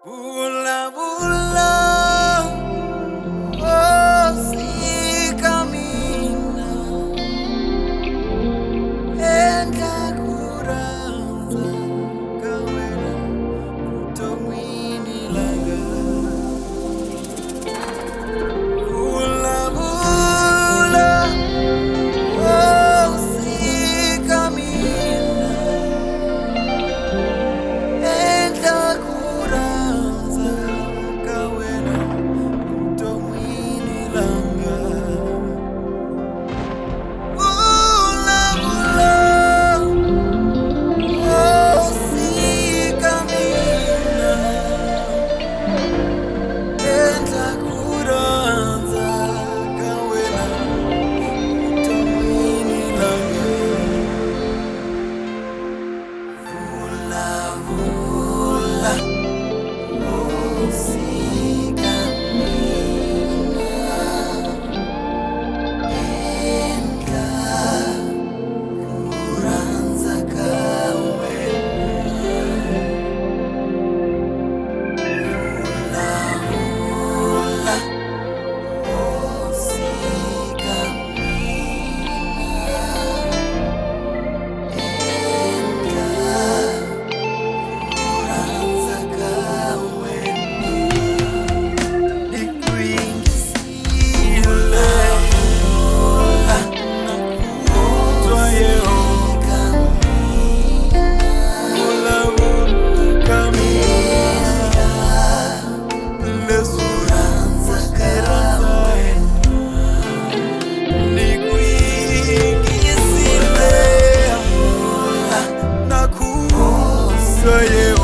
Bula bula, oh si camina, enda kuranza kawena kutomwini laga. Bula bula, oh si camina, enda kuranza kawena kutomwini laga. Bula bula, oh si camina, enda kuranza kawena kutomwini laga. Bula bula, oh si camina, enda kuranza kawena. Bula bula, oh si camina, enda kuranza kawena. Nikuingisile nakutwa Yehova. Bula bula camina, lesuranza kawena. Nikuingisile nakutwa Yehova.